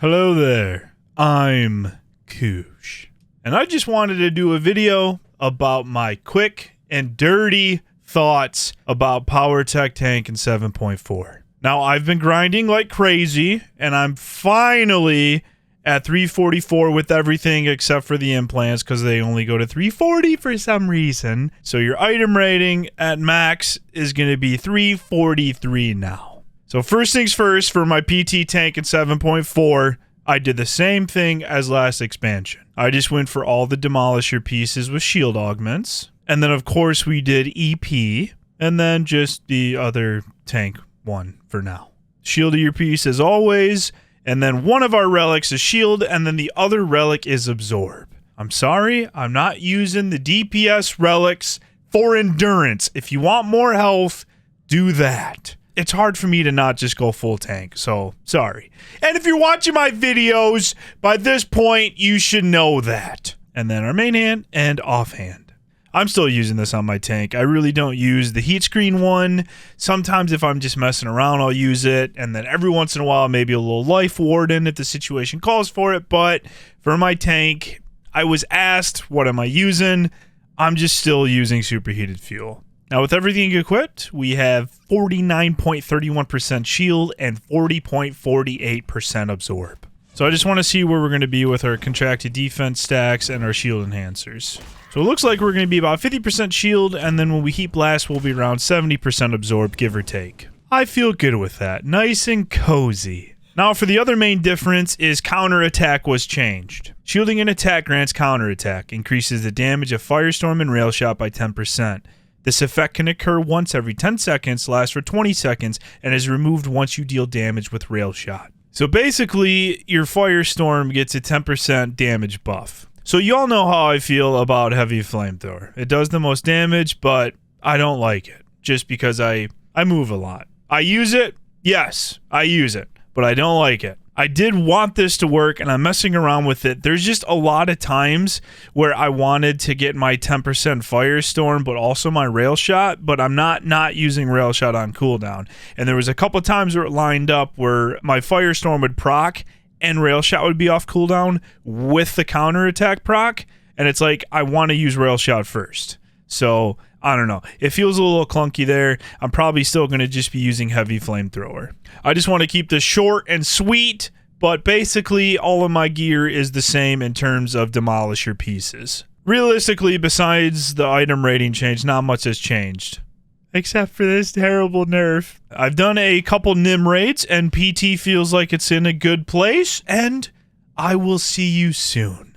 Hello there, I'm Koosh, and I just wanted to do a video about my quick and dirty thoughts about Powertech tank in 7.4. Now, I've been grinding like crazy, and I'm finally at 344 with everything except for the implants because they only go to 340 for some reason. So your item rating at max is going to be 343 now. So first things first, for my PT tank in 7.4, I did the same thing as last expansion. I just went for all the Demolisher pieces with shield augments. And then, of course, we did EP, and then just the other tank one for now. Shield your piece as always, and then one of our relics is shield, and then the other relic is absorb. I'm sorry, I'm not using the DPS relics for endurance. If you want more health, do that. It's hard for me to not just go full tank, so sorry. And if you're watching my videos, by this point, you should know that. And then our main hand and offhand. I'm still using this on my tank. I really don't use the heat screen one. Sometimes if I'm just messing around, I'll use it. And then every once in a while, maybe a little life warden if the situation calls for it. But for my tank, I was asked, what am I using? I'm just still using superheated fuel. Now, with everything equipped, we have 49.31% shield and 40.48% absorb. So I just want to see where we're going to be with our contracted defense stacks and our shield enhancers. So it looks like we're going to be about 50% shield, and then when we heat blast, we'll be around 70% absorb, give or take. I feel good with that. Nice and cozy. Now, for the other main difference is Counterattack was changed. Shielding an attack grants Counterattack, increases the damage of Firestorm and Rail Shot by 10%. This effect can occur once every 10 seconds, lasts for 20 seconds, and is removed once you deal damage with Rail Shot. So basically, your Firestorm gets a 10% damage buff. So you all know how I feel about Heavy Flamethrower. It does the most damage, but I don't like it, just because I move a lot. I use it, yes, I use it, but I don't like it. I did want this to work, and I'm messing around with it. There's just a lot of times where I wanted to get my 10% Firestorm, but also my Rail Shot, but I'm not using Rail Shot on cooldown. And there was a couple times where it lined up where my Firestorm would proc, and Rail Shot would be off cooldown with the Counterattack proc, and it's like, I want to use Rail Shot first. So, I don't know. It feels a little clunky there. I'm probably still going to just be using Heavy Flamethrower. I just want to keep this short and sweet, but basically all of my gear is the same in terms of Demolisher pieces. Realistically, besides the item rating change, not much has changed. Except for this terrible nerf. I've done a couple NIM raids, and PT feels like it's in a good place, and I will see you soon.